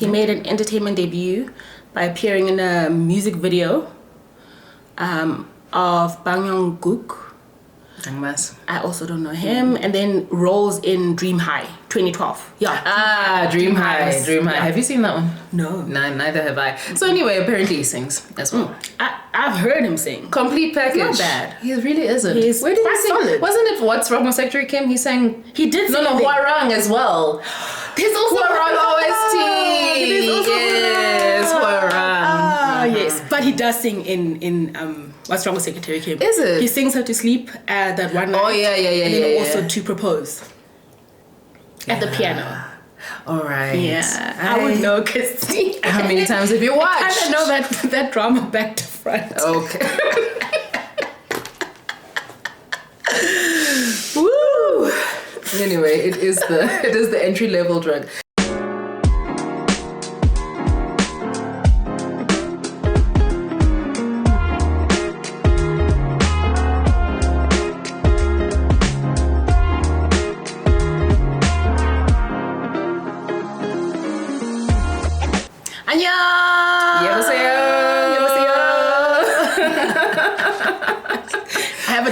He made an entertainment debut by appearing in a music video of Bang Young-gook. I also don't know him. And then roles in Dream High, 2012. Yeah. Dream High. Yeah. Have you seen that one? No. Neither have I. So anyway, apparently he sings as well. I've heard him sing. Complete package. Not bad. He really isn't. Where did he sing? Solid. Wasn't it What's Wrong with Secretary Kim? He sang... He did sing. No, Hwarang as well. There's also Hwarang OST. Yes, Hwarang. Yes, but he does sing in What's Wrong with Secretary Kim. Is it? He sings Her to Sleep that one night. Oh, yeah. And then also To Propose. At the piano. All right. Yeah. I would know because... How many times have you watched? I don't know that drama back to front. Okay. Woo! Anyway, it is the entry level drug.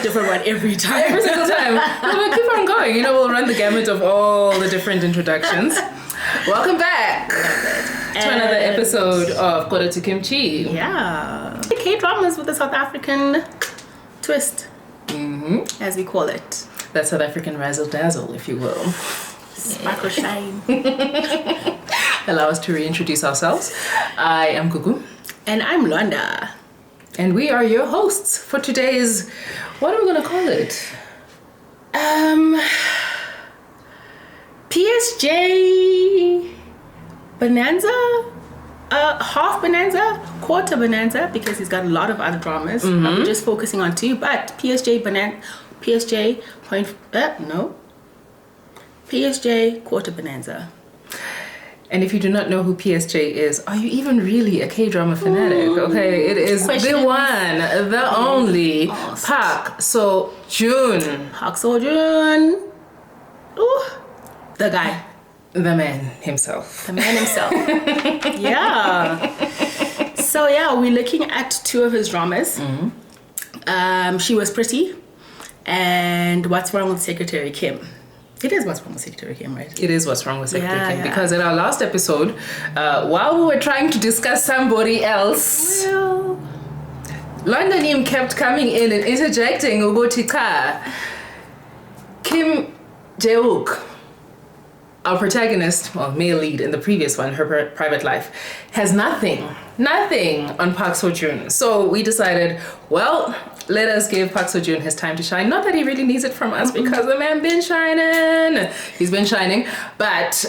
Different one every time. Every single time. We'll keep on going. We'll run the gamut of all the different introductions. Welcome back to another episode of Kora to Kimchi. Yeah. K-dramas with a South African twist, as we call it. That South African razzle-dazzle, if you will. Sparkle shine. Allow us to reintroduce ourselves. I am Gugu. And I'm Luanda. And we are your hosts for today's, what are we going to call it? PSJ Bonanza? Half Bonanza? Quarter Bonanza, because he's got a lot of other dramas. I'm just focusing on 2, but PSJ Quarter Bonanza. And if you do not know who PSJ is, are you even really a K-drama fanatic? Okay, it is the one, the only, Park Seo-Jun. Park Seo-Jun. Ooh, the guy. The man himself. The man himself. Yeah. So yeah, we're looking at 2 of his dramas. She Was Pretty and What's Wrong with Secretary Kim. It is What's Wrong with Secretary Kim, right? It is What's Wrong with Secretary Kim. Yeah. Because in our last episode, while we were trying to discuss somebody else, London kept coming in and interjecting Ugotika. Kim Jae-wook, our protagonist, well, male lead in the previous one, her private life, has nothing on Park Seo-Jun. So we decided, well, let us give Park Seo-Jun his time to shine. Not that he really needs it from us, because the man been shining. He's been shining. But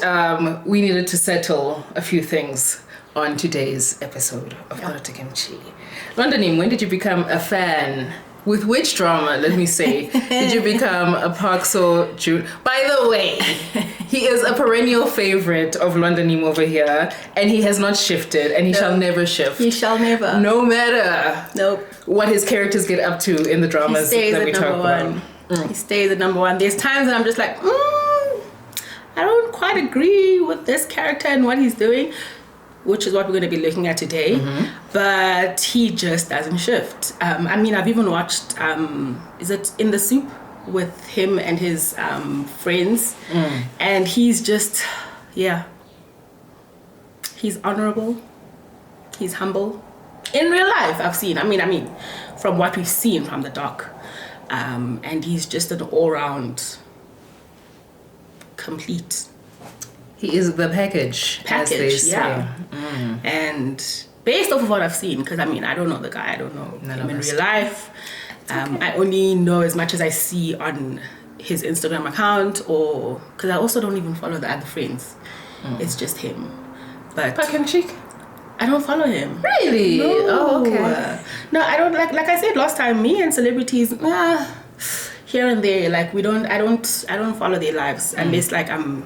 we needed to settle a few things on today's episode of Kora to Kimchi. Londonim, when did you become a fan? With which drama, let me say, did you become a Park Seo-Jun? By the way, he is a perennial favorite of Londonim over here, and he has not shifted, and he shall never shift. He shall never. No matter what his characters get up to in the dramas that we talk about. He stays at number 1. There's times that I'm just like, I don't quite agree with this character and what he's doing, which is what we're going to be looking at today. But he just doesn't shift. I've even watched, is it In the Soup with him and his friends? And he's just, he's honorable. He's humble. In real life, I've seen. From what we've seen from the doc. And he's just an all-round complete. He is the package, as they say. And based off of what I've seen, because I don't know the guy, I don't know him in real life. I only know as much as I see on his Instagram account, or because I also don't even follow the other friends. It's just him. But Park Hyung-sik? I don't follow him. Really? No. Oh, okay. No, I don't like I said last time, me and celebrities, here and there, like I don't follow their lives unless like I'm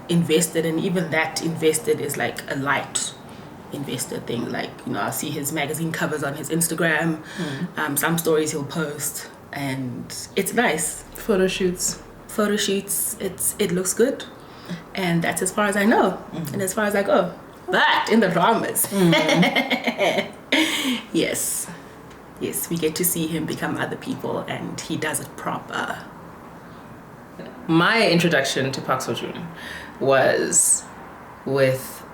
invested, and even that invested is like a light invested thing. Like, I'll see his magazine covers on his Instagram, some stories he'll post, and it's nice. Photo shoots, it looks good, and that's as far as I know, and as far as I go. But in the dramas, yes, we get to see him become other people, and he does it proper. My introduction to Park Seo-Jun was with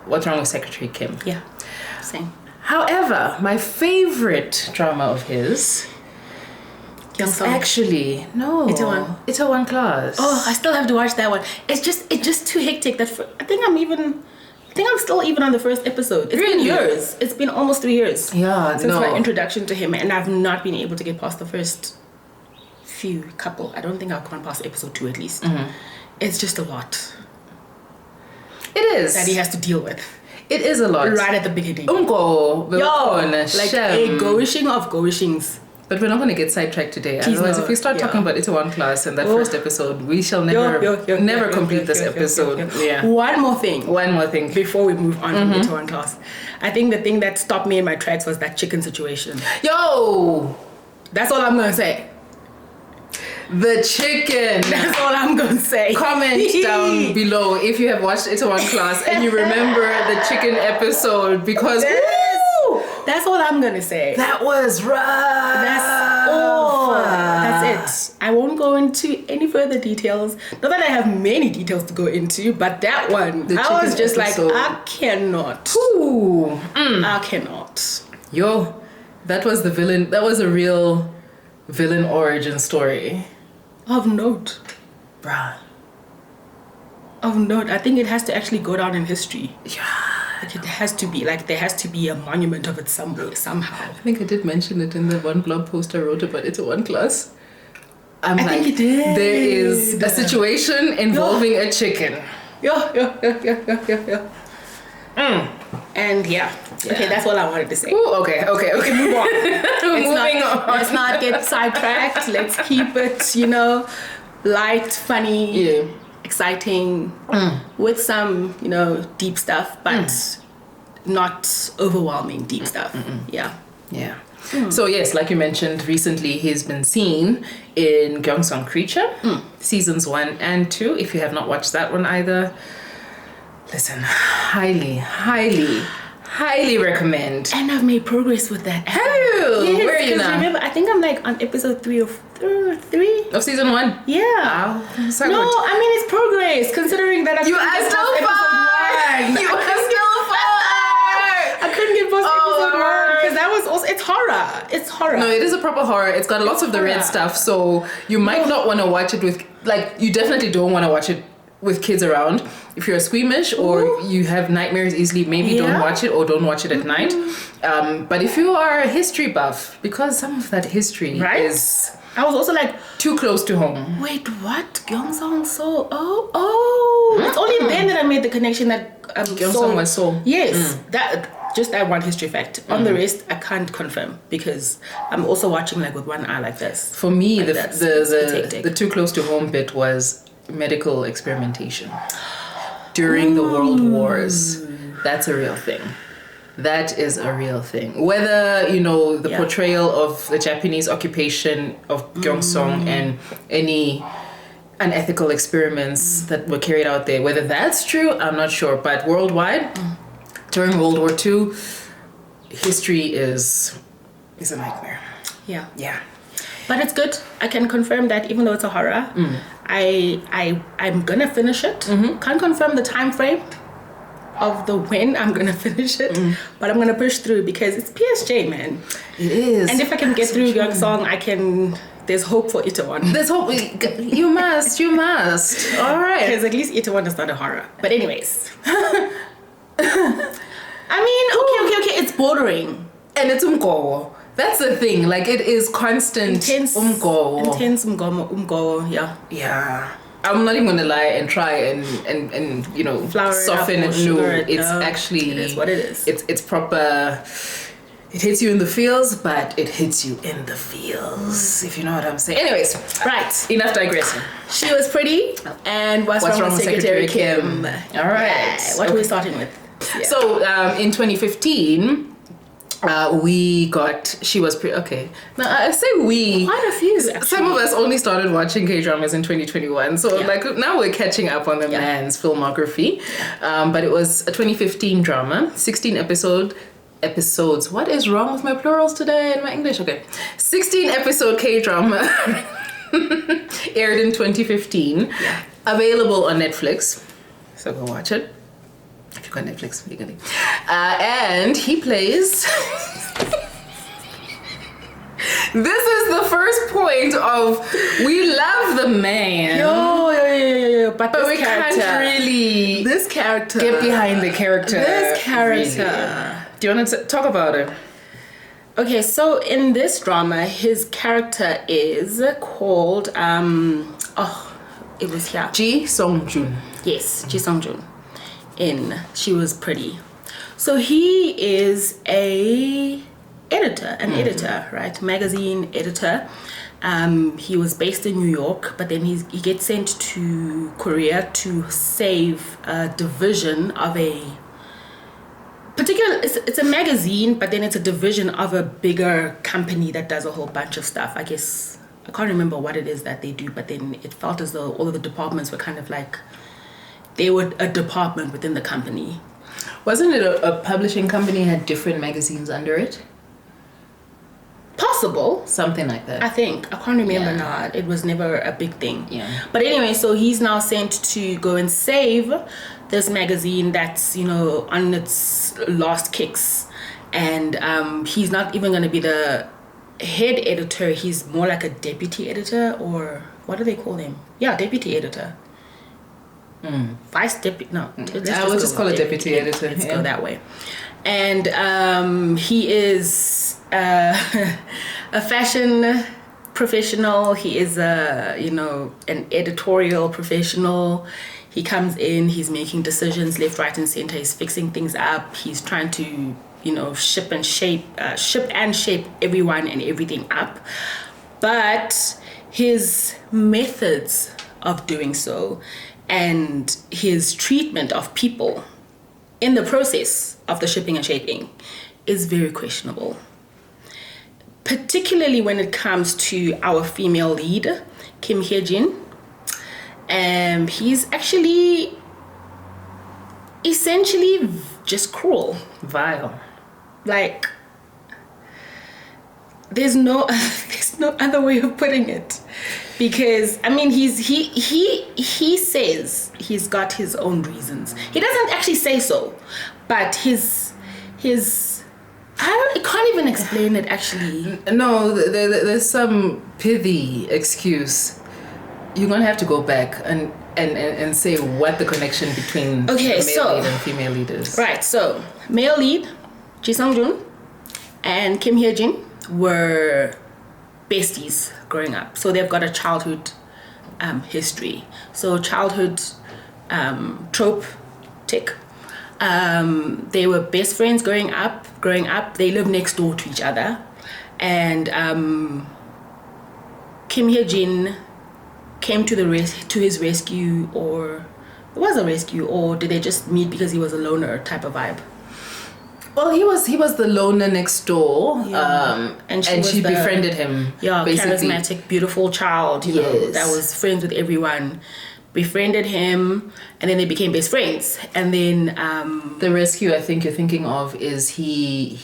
What's Wrong with Secretary Kim. Yeah, same. However, my favorite drama of his is actually Itaewon Class. Oh, I still have to watch that one. It's just too hectic. I think I'm still even on the first episode. It's been years. It's been almost 3 years. Since my introduction to him, and I've not been able to get past the first couple. I don't think I've gone past episode 2 at least. It's just a lot. It is. That he has to deal with. It is a lot. Right at the beginning. Like a goishing of goishings. But we're not going to get sidetracked today. Otherwise, if we start talking about Itaewon Class and that first episode, we shall never complete this episode. Yeah. One more thing. Before we move on from Itaewon Class. I think the thing that stopped me in my tracks was that chicken situation. Yo! That's all I'm going to say. The chicken. That's all I'm going to say. Comment down below if you have watched Itaewon Class and you remember the chicken episode, because that's all I'm going to say. That was rough. That's all. That's it. I won't go into any further details. Not that I have many details to go into, but that one, I was just episode. Like, I cannot. I cannot. Yo, that was the villain. That was a real villain origin story. Of note. Bruh. Of note. I think it has to actually go down in history. Yeah. Like it has to be, like there has to be a monument of it somewhere, somehow. I think I did mention it in the one blog post I wrote about Itaewon Class. I think you did. There is a situation involving a chicken. Yeah. And yeah. Okay, that's all I wanted to say. Ooh, okay. Move on. Moving on. Let's not get sidetracked. Let's keep it, light, funny, exciting, with some, deep stuff, but not overwhelming deep stuff. Yeah. So yes, like you mentioned, recently he's been seen in Gyeongsong Creature, seasons 1 and 2. If you have not watched that one either, listen, highly recommend. And I've made progress with that. Have you? Yes, where are you now? Remember, I think I'm like on episode 3 or 3 of season 1. Yeah. Wow. So no, I mean it's progress considering that you are still far. You are still far. I couldn't get past episode 1 because that was also it's horror. No, it is a proper horror. It's got lots of the red stuff, so you might not want to watch it with you definitely don't want to watch it with kids around. If you're squeamish or you have nightmares easily, maybe don't watch it or don't watch it at night. But if you are a history buff, because some of that history is... I was also like... too close to home. Wait, what? Gyeongsong Seoul? It's only then that I made the connection that Gyeongsong was Seoul. Yes, just that one history fact. On the rest, I can't confirm because I'm also watching with one eye like this. For me, the too close to home bit was medical experimentation during the World Wars. That's a real thing. That is a real thing. Whether, the portrayal of the Japanese occupation of Gyeongsong and any unethical experiments that were carried out there, whether that's true, I'm not sure. But worldwide, during World War II, history is a nightmare. Yeah. But it's good. I can confirm that even though it's a horror, I'm gonna finish it. Can't confirm the time frame of the when I'm gonna finish it, but I'm gonna push through because it's PSJ, man. It is. And if I can get through Gyeongsong, there's hope for Itaewon. There's hope. You must. All right. Because at least Itaewon is not a horror. But anyways. I mean, okay, it's bordering. And it's umgo. That's the thing. It is constant intense umgo. Intense umgo, yeah. Yeah. I'm not even gonna lie and try and soften it. No, it's actually it is what it is. It's proper. It hits you in the feels, but it hits you in the feels, if you know what I'm saying. Anyways, right. Enough digressing. She was pretty, and what's wrong with Secretary Kim? All right. What are we starting with? Yeah. So in 2015, She was okay. Now I say we. Quite a few. Actually. Some of us only started watching K-dramas in 2021, so like now we're catching up on the man's filmography. But it was a 2015 drama, 16 episodes. What is wrong with my plurals today in my English? Okay, 16 episode K-drama aired in 2015, available on Netflix. So go watch it. If you've got Netflix, legally. And he plays... This is the first point of we love the man. But we can't really... This character... Get behind the character. This character... Really. Do you want to talk about it? Okay, so in this drama, his character is called... it was here. Ji Song-jun. Yes, Ji Song-jun. She Was Pretty. So he is an editor, right? Magazine editor. He was based in New York, but then he gets sent to Korea to save a division of it's a magazine, but then it's a division of a bigger company that does a whole bunch of stuff. I guess I can't remember what it is that they do, but then it felt as though all of the departments were kind of like they were a department within the company. Wasn't it a publishing company had different magazines under it? Possible. Something like that. I think. I can't remember now. It was never a big thing. Yeah. But anyway, so he's now sent to go and save this magazine that's, on its last kicks. And he's not even going to be the head editor. He's more like a deputy editor, or what do they call him? Yeah, deputy editor. Vice deputy, no. I would just call it deputy editor. Let's go that way. And he is a fashion professional. He is an editorial professional. He comes in, he's making decisions left, right, and center. He's fixing things up. He's trying to, ship and shape everyone and everything up. But his methods of doing so and his treatment of people in the process of the shipping and shaping is very questionable. Particularly when it comes to our female lead, Kim Hye-jin. He's actually essentially just cruel. Vile. Like, there's no other way of putting it. Because he says he's got his own reasons. He doesn't actually say so, but his I can't even explain it actually. No, there's some pithy excuse. You're gonna have to go back and say what the connection between the male lead and female lead is. Right. So male lead Ji Song-jun and Kim Hye-jin were besties growing up, so they've got a childhood history. So childhood trope tick. They were best friends growing up. They lived next door to each other, and Kim Hye-jin came to his rescue, or it was a rescue, or did they just meet because he was a loner type of vibe? Well, he was the loner next door, and she befriended him. Yeah, basically. Charismatic, beautiful child, know, that was friends with everyone. Befriended him, and then they became best friends. And then the rescue I think you're thinking of is he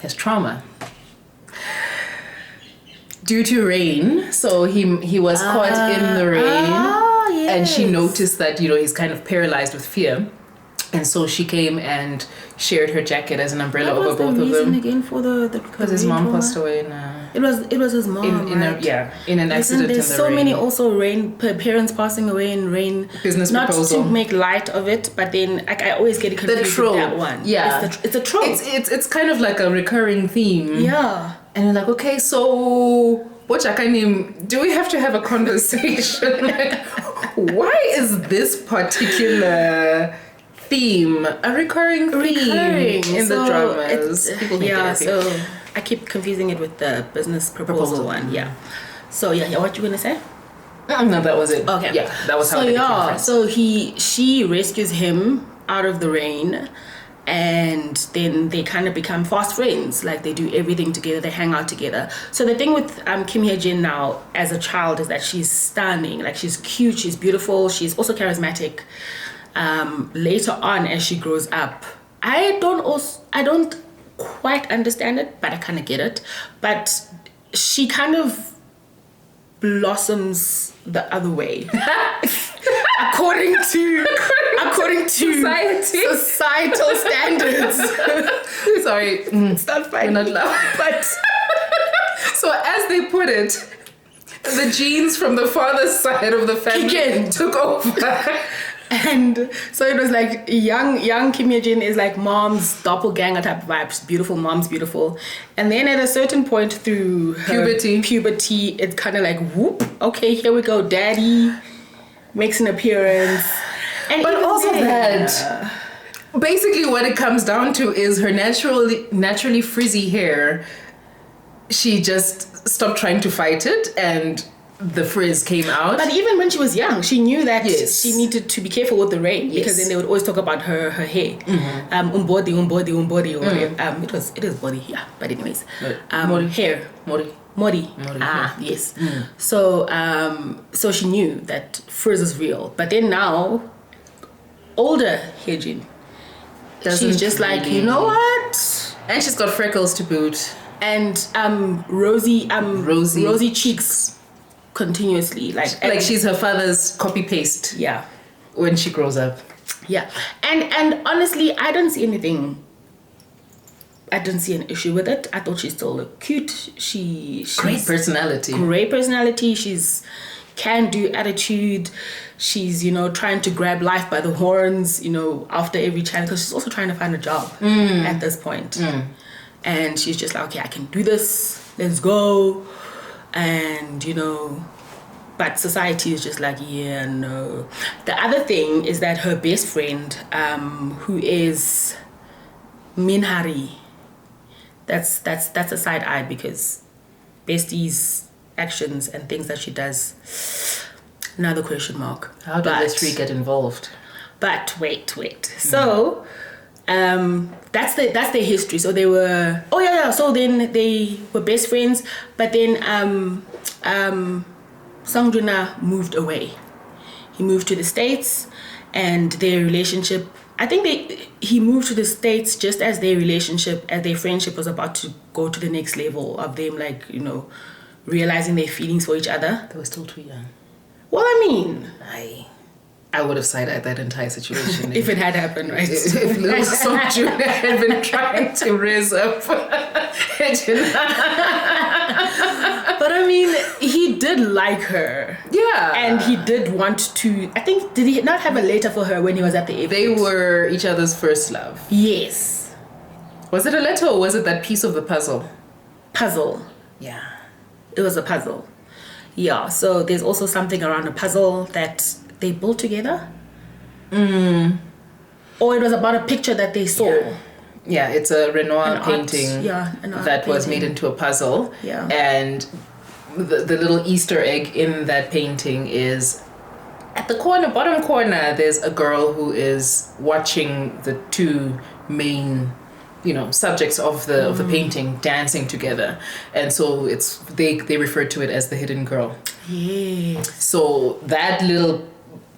has trauma due to rain. So he was caught in the rain, yes. And she noticed that he's kind of paralyzed with fear. And so she came and shared her jacket as an umbrella over both of them. Again for the because his mom passed away in it was his mom in an accident. There's in the so rain. many also parents passing away in rain. Business not proposal. to make light of it, but then I always get confused with that one. Yeah, it's a trope. It's kind of like a recurring theme. Yeah, and you're like, okay, so do we have to have a conversation? Why is this particular theme a recurring theme in the dramas? So I keep confusing it with the business proposal one. Yeah. So what you gonna say? No, that was it. Okay. Yeah, that was how they became friends. So she rescues him out of the rain, and then they kind of become fast friends. Like they do everything together, they hang out together. So the thing with Kim Hye-jin now as a child is that she's stunning. Like she's cute, she's beautiful, she's also charismatic. Later on as she grows up, I don't quite understand it, but I kind of get it. But she kind of blossoms the other way. according to societal standards. Sorry, It's not funny. we're not laughing. But So as they put it, the genes from the father's side of the family Kick in. took over. and so it was like young Kim Hye-jin is like mom's doppelganger type vibes. Beautiful, mom's beautiful. And then at a certain point through her puberty, it's kind of like whoop. Okay, here we go. Daddy makes an appearance. And But even also then, that, basically what it comes down to is her naturally frizzy hair. She just stopped trying to fight it, and the frizz came out. But even when she was young, she knew that Yes. she needed to be careful with the rain, because Yes. then they would always talk about her hair. Umbodi, it is body, yeah. But anyways, Mori. hair. Mori. Mori. Yeah. Yes. So she knew that frizz is real. But then now, older Hyejin, she's just like, really- you know what? And she's got freckles to boot. And rosy cheeks continuously, Like she's her father's copy paste yeah. when she grows up. Yeah, and honestly, I didn't see an issue with it. I thought she still looked cute. She's Great personality. Great personality. She's can-do attitude. She's trying to grab life by the horns. After every challenge, because she's also trying to find a job at this point. And she's just like, okay, I can do this. Let's go. And but society is just like, yeah, no. The other thing is that her best friend, who is Minhari, that's a side eye, because Bestie's actions and things that she does, another question mark. How did those three get involved? But wait. So that's their history. So they were so then they were best friends, but then Song-juna moved away. He moved to the States, and their relationship, I think he moved to the States just as their friendship was about to go to the next level of them, like, realizing their feelings for each other. They were still too young. Well, I mean, I would have side-eyed that entire situation. if it had happened, right? If little Song-jun had been trying to raise up. But I mean, he did like her. Yeah. And he did want to, I think, did he not have a letter for her when he was at the airport? They were each other's first love. Yes. Was it a letter, or was it that piece of the puzzle? Puzzle. Yeah. It was a puzzle. Yeah, so there's also something around a puzzle that they built together. Or it was about a picture that they saw. Yeah, it's a Renoir An painting art that was painting. made into a puzzle. Yeah. And the little Easter egg in that painting is at the bottom corner, there's a girl who is watching the two main subjects of the painting dancing together. And so they refer to it as the hidden girl. Yes. So that little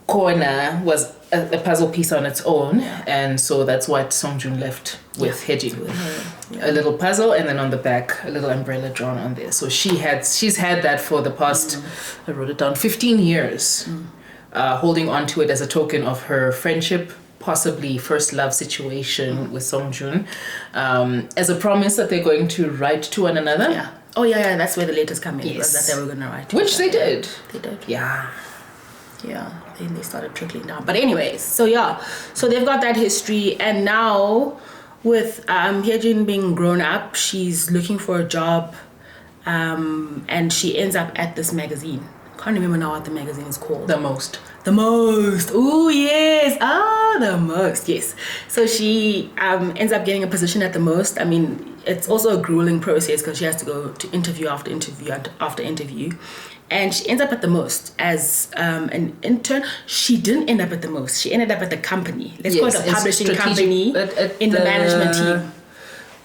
corner was a puzzle piece on its own, and so that's what Song-jun left with Hyejin. A little puzzle, and then on the back a little umbrella drawn on there. So she's had that for the past I wrote it down 15 years, holding on to it as a token of her friendship, possibly first love situation with Song-jun, as a promise that they're going to write to one another. Yeah. Oh yeah, that's where the letters come in. Yes. Was that they were gonna write. Which they did. They did. Yeah. Yeah, then they started trickling down. But anyways, so they've got that history, and now with Hyejin being grown up, she's looking for a job, and she ends up at this magazine. Can't remember now what the magazine is called. The Most. Oh yes. The Most. Yes. So she ends up getting a position at the Most. I mean, it's also a grueling process because she has to go to interview after interview after interview. and she ends up at the most as an intern. She didn't end up at the most. She ended up at the company. Let's call it a publishing company in the management team.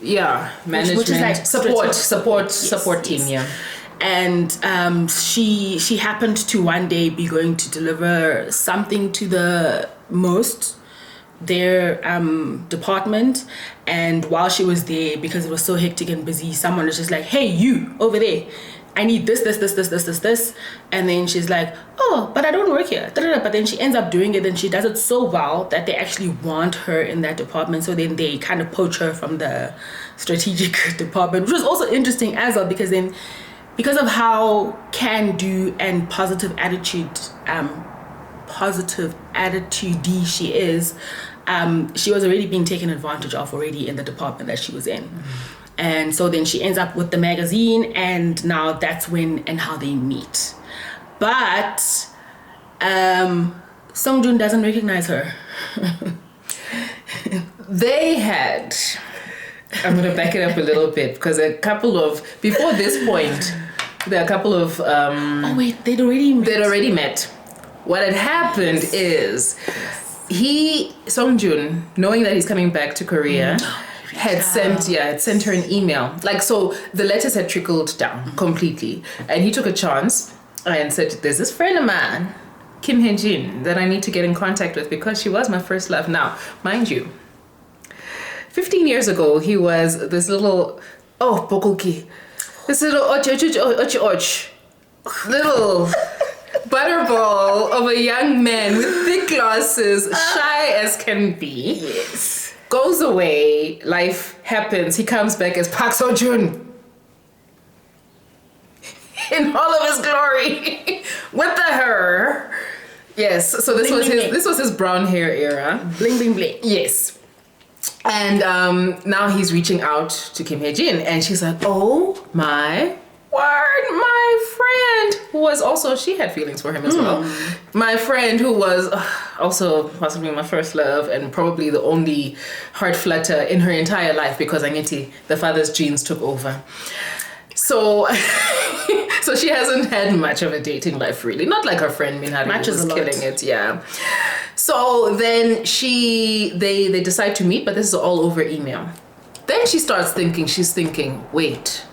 Yeah, management, which is like support team. Yeah, and she happened to one day be going to deliver something to the most, their department, and while she was there, because it was so hectic and busy, someone was just like, hey, you over there, I need this, and then she's like, oh, but I don't work here, but then she ends up doing it, and she does it so well that they actually want her in that department. So then they kind of poach her from the strategic department, which was also interesting as well, because of how can-do and positive attitude she is, she was already being taken advantage of already in the department that she was in. And so then she ends up with the magazine, and now that's when and how they meet. But Seo-Jun doesn't recognize her. They had, I'm going to back it up a little bit, because before this point, there are a couple of... they'd already met. What had happened is Seo-Jun, knowing that he's coming back to Korea, had sent her an email. Like, so the letters had trickled down completely. And he took a chance and said, there's this friend of mine, Kim Hye-jin, that I need to get in contact with because she was my first love. Now, mind you, 15 years ago, he was this little, bokulki, this little little butterball of a young man with thick glasses, shy as can be. Yes. Goes away, life happens, he comes back as Park Seo-Jun in all of his glory with the hair. Yes, so this was his brown hair era. Bling bling bling. Yes. And now he's reaching out to Kim Hye-jin, and she's like, oh my word, my friend, who was also, she had feelings for him as well. My friend who was also possibly my first love, and probably the only heart flutter in her entire life, because Angeti, the father's genes took over. So so she hasn't had much of a dating life, really. Not like her friend Minhari, who was killing it. Yeah. So then they decide to meet, but this is all over email. Then she's thinking, wait,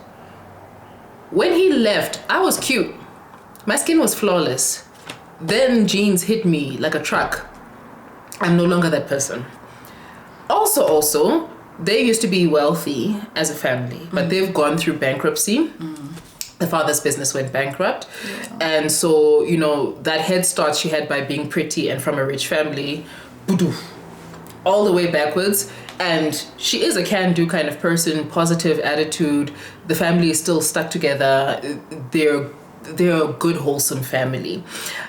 when he left, I was cute. My skin was flawless. Then jeans hit me like a truck. I'm no longer that person. Also, they used to be wealthy as a family, but they've gone through bankruptcy. The father's business went bankrupt. Yeah. And so, that head start she had by being pretty and from a rich family, all the way backwards. And she is a can-do kind of person, positive attitude. The family is still stuck together. They're a good, wholesome family.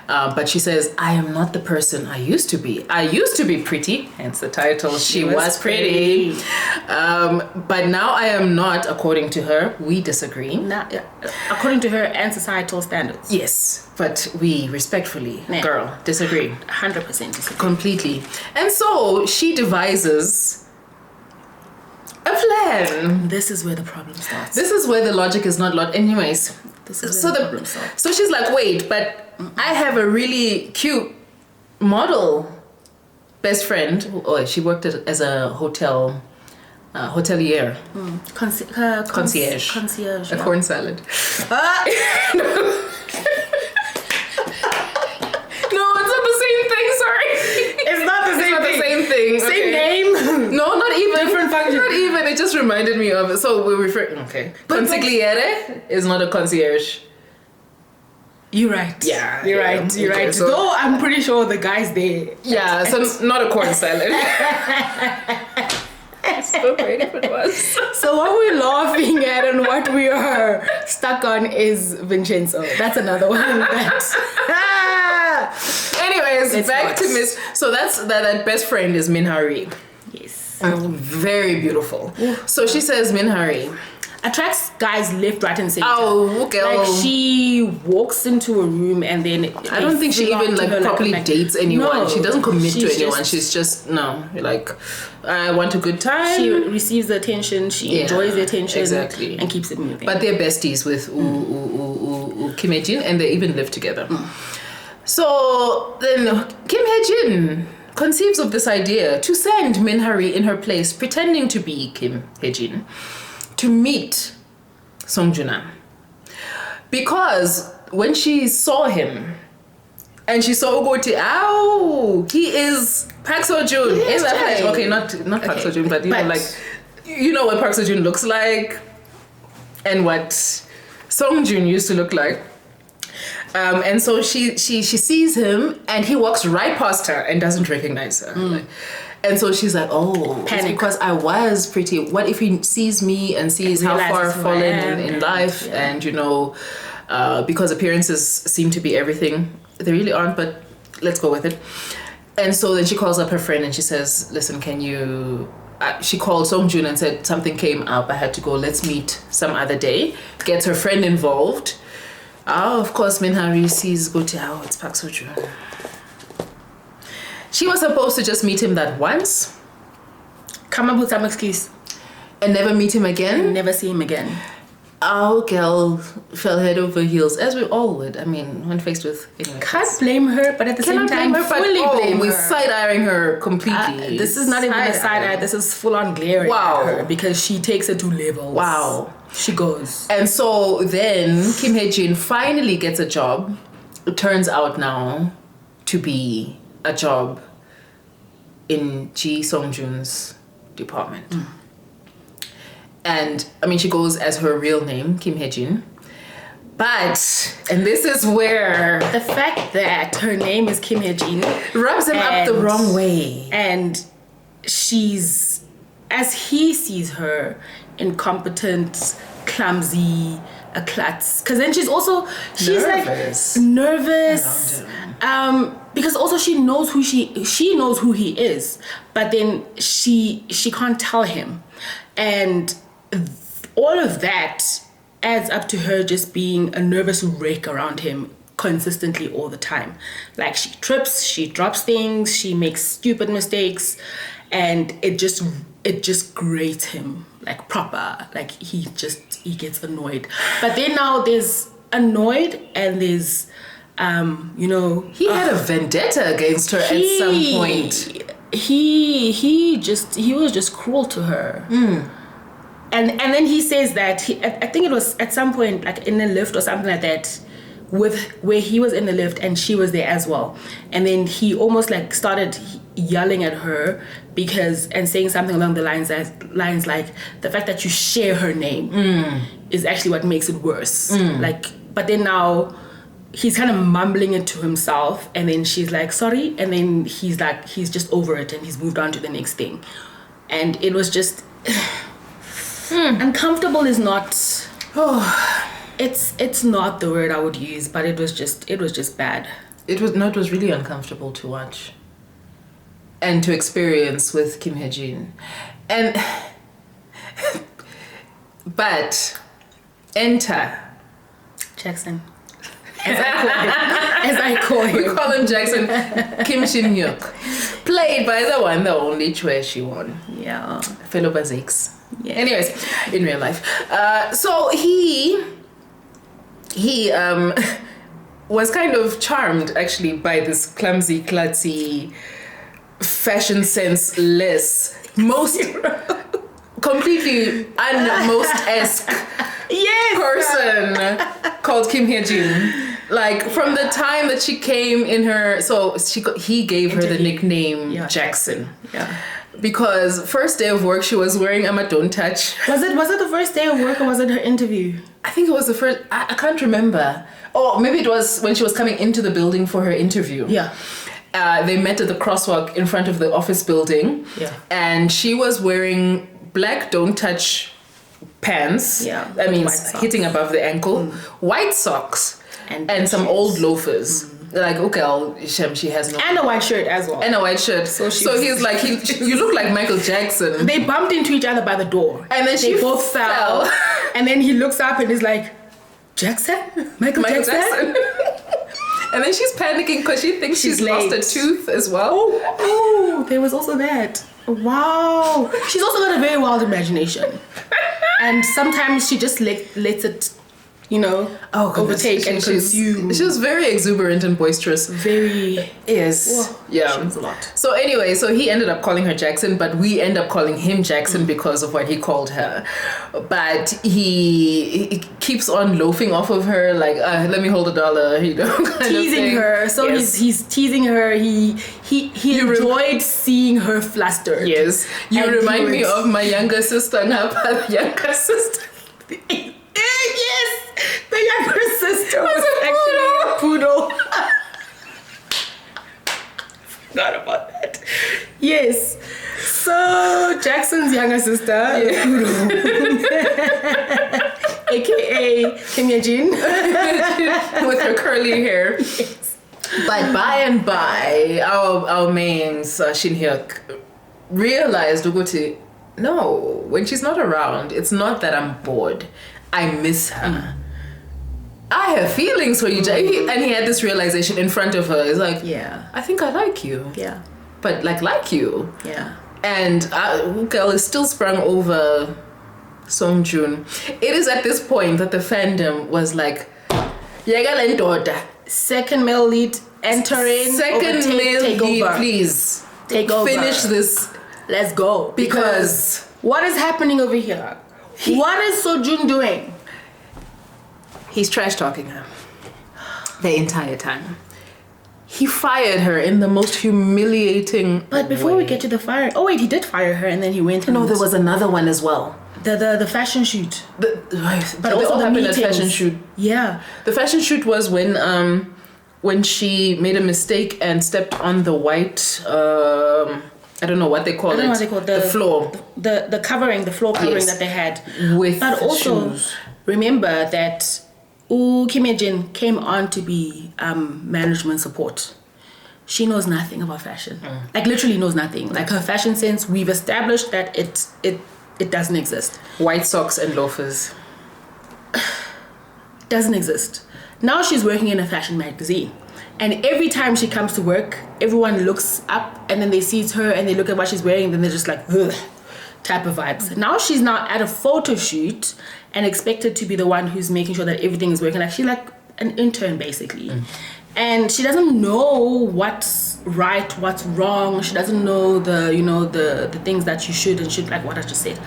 But she says, I am not the person I used to be. I used to be pretty, hence the title. She was pretty. But now I am not, according to her. We disagree. According to her and societal standards. Yes, but we respectfully, girl, disagree. 100% disagree. Completely. And so she devises a plan. This is where the problem starts. This is where the logic is not anyways. This is where the problem starts. So she's like, wait, but I have a really cute model best friend. She worked as a hotelier. Concierge. A corn salad. No, it's not the same thing, sorry. It's not the same thing. Same name. No, not even. Different function. Not even. It just reminded me of it. So we refer. Okay. Consigliere is not a concierge. You're right. Yeah. You're right. So, though I'm pretty sure the guy's there. Yeah. So not a corn salad. So great if it was. So what we're laughing at and what we are stuck on is Vincenzo. That's another one. Anyways, back to Miss. So that best friend is Minhari. Yes. Very beautiful. So she says Minhari attracts guys left, right, and center. Oh, okay. Like she walks into a room and then I don't think she even properly dates anyone. No, she doesn't commit to anyone. She's just I want a good time. She receives the attention. She enjoys the attention. Exactly. And keeps it moving. But they're besties with to Kim Hae-jin, and they even live together. So then Kim Hae-jin conceives of this idea to send Min-hari in her place, pretending to be Kim Hae-jin, to meet Song-juna. Because when she saw him, and she saw Ugoti, he is Park Seo-jun. Yes, right. Okay, not Park Seo-jun, but you know what Park Seo-jun looks like, and what Song-jun used to look like. And so she sees him, and he walks right past her and doesn't recognize her. And so she's like, it's because I was pretty. What if he sees me and sees how far I've fallen in life? Yeah. And, because appearances seem to be everything. They really aren't, but let's go with it. And so then she calls up her friend and she says, listen, can you... she called Song-jun and said, something came up, I had to go, let's meet some other day. Gets her friend involved. Of course, Min-hari sees Goti, it's Park Seo-jun. She was supposed to just meet him that once. Come up with some excuse. And never meet him again? And never see him again. Our girl fell head over heels, as we all would. I mean, when faced with... Can't blame her, but at the same time, fully blame her. We're side-eyeing her completely. This is not even a side-eye. This is full-on glaring at her because she takes it to levels. Wow. She goes. And so then Kim Hae-jin finally gets a job. It turns out now to be a job in Ji Song-jun's department. And, I mean, she goes as her real name, Kim Hae-jin. But, and this is where... the fact that her name is Kim Hae-jin... rubs him up the wrong way. And she's, as he sees her, incompetent, clumsy, a klutz. Because then she's nervous. Because also she knows who she knows who he is. But then she can't tell him. And... all of that adds up to her just being a nervous wreck around him consistently all the time. Like she trips, she drops things, she makes stupid mistakes, and it just grates him like proper. Like he gets annoyed. But then now there's annoyed and there's he had a vendetta against her at some point. He was just cruel to her. And then he says that I think it was at some point like in a lift or something like that, where he was in the lift and she was there as well. And then he almost like started yelling at her and saying something along the lines like the fact that you share her name is actually what makes it worse. But then now he's kind of mumbling it to himself, and then she's like sorry, and then he's just over it and he's moved on to the next thing. And it was just uncomfortable is not it's not the word I would use, but it was just bad. It was really uncomfortable to watch and to experience with Kim Hae-jin. And but enter Jackson, as I call him. We call him Jackson. Kim Shin-hyuk, played by the one, the only Choi Shi-won. Yeah, fellow Baziks. Yeah. Anyways, in real life, so he was kind of charmed actually by this clumsy, klutzy, fashion sense-less, most completely un-most-esque person called Kim Hae-jin. Like from the time that she came in her, he gave her the nickname Jackson. Yeah. Because first day of work she was wearing a don't touch. Was it the first day of work or was it her interview? I think it was the first. I can't remember. Oh, maybe it was when she was coming into the building for her interview. Yeah. They met at the crosswalk in front of the office building. Yeah. And she was wearing black don't touch pants. Yeah. That means hitting above the ankle. White socks and some old loafers. Like, okay, she has no... And a white shirt as well. And a white shirt. So he's like, you look like Michael Jackson. They bumped into each other by the door. And then they both fell. And then he looks up and is like, Jackson? Michael Jackson? And then she's panicking because she thinks she's lost a tooth as well. Oh, there was also that. Wow. She's also got a very wild imagination. And sometimes she just lets it overtake and consume. She was very exuberant and boisterous. Very. Yes. Whoa, yeah. She was a lot. So anyway, he ended up calling her Jackson, but we end up calling him Jackson because of what he called her. But he keeps on loafing off of her, like, let me hold $1, teasing her. So yes. he's teasing her. He enjoyed seeing her flustered. Yes. You remind me of my younger sister, Napa, younger sister. Yes, the younger sister was actually a poodle. Forgot about that. Yes. So Jackson's younger sister, the poodle, aka Kim Ye-jin, with her curly hair. Yes. But by and by, our mains, Shin Hyuk, realized Uguti, no, when she's not around, it's not that I'm bored. I miss her. I have feelings for you, Jay. And he had this realization in front of her. It's like, yeah, I think I like you. Yeah. But like you. Yeah. And girl is still sprung over Seo-Jun. It is at this point that the fandom was like, Yagala daughter. Second male lead entering. Second male take lead, over. Please. Take over. Finish this. Let's go. Because what is happening over here? What is Seo-Jun doing? He's trash talking her the entire time. He fired her in the most humiliating But before we get to the fire, oh wait, he did fire her, and then he went. No, there was another one as well. The fashion shoot. But also the happened at fashion shoot. Yeah. The fashion shoot was when she made a mistake and stepped on the white. I don't know what they call it. The floor. The covering, the floor covering that they had. But also, shoes. Remember that Kim Ye-jin came on to be management support. She knows nothing about fashion. Like literally knows nothing. Like her fashion sense, we've established that it doesn't exist. White socks and loafers. Doesn't exist. Now she's working in a fashion magazine. And every time she comes to work, everyone looks up and then they see it's her and they look at what she's wearing and then they're just like, ugh, type of vibes. Now she's now at a photo shoot and expected to be the one who's making sure that everything is working. Like she's like an intern basically. And she doesn't know what's right, what's wrong. She doesn't know the things that you should and should, like what I just said.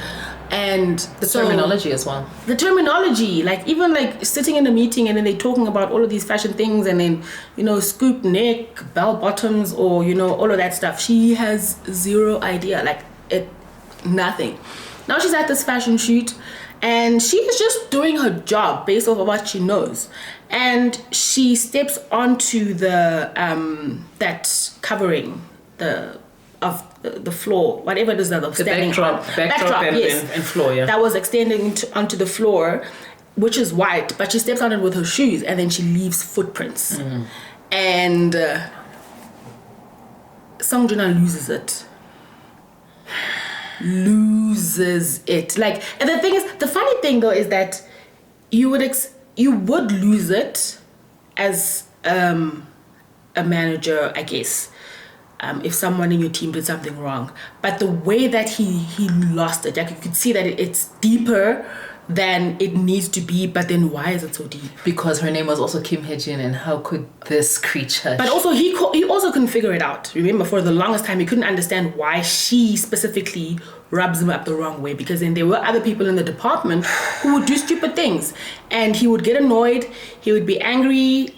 And the terminology as well. The terminology, like even like sitting in a meeting and then they're talking about all of these fashion things and then, scoop neck, bell bottoms or, all of that stuff. She has zero idea, like nothing. Now she's at this fashion shoot and she is just doing her job based off of what she knows. And she steps onto the, that covering, of the floor, whatever it is that they're standing on. Backdrop and floor, yeah. That was extending onto the floor, which is white, but she steps on it with her shoes and then she leaves footprints. And Seo-Jun loses it. Like, and the thing is, the funny thing though is that you would lose it as a manager, I guess. If someone in your team did something wrong, but the way that he lost it, like you could see that it's deeper than it needs to be. But then why is it so deep? Because her name was also Kim Ye-jin, and how could this creature? But also he also couldn't figure it out. Remember, for the longest time he couldn't understand why she specifically rubs him up the wrong way. Because then there were other people in the department who would do stupid things, and he would get annoyed. He would be angry.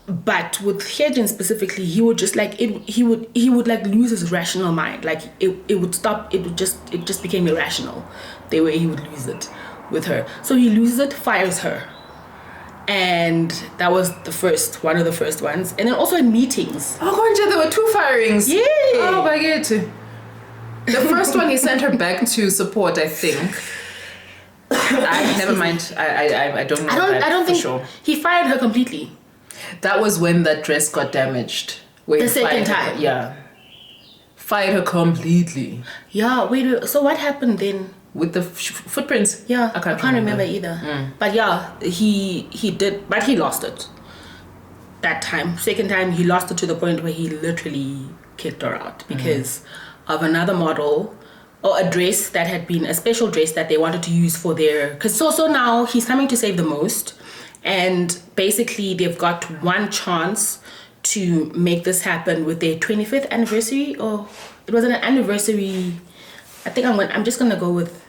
But with Hyejin specifically, he would just like he would like lose his rational mind. Like it would stop. It just became irrational, the way he would lose it with her. So he loses it, fires her, and that was one of the first ones. And then also in meetings. Oh, Gonja, there were 2 firings. Yeah. Oh, baguette. The first one he sent her back to support, I think. Never mind. I don't know. I don't think sure. He fired her completely. That was when that dress got damaged. The second time. Yeah. Fired her completely. Yeah, wait, so what happened then? With the footprints? Yeah, I can't remember either. But yeah, he did, but he lost it. That time. Second time, he lost it to the point where he literally kicked her out because of another model or a dress that had been a special dress that they wanted to use for their... So now he's coming to Save the Most. And basically, they've got one chance to make this happen with their 25th anniversary, or it was an anniversary. I think I'm just gonna go with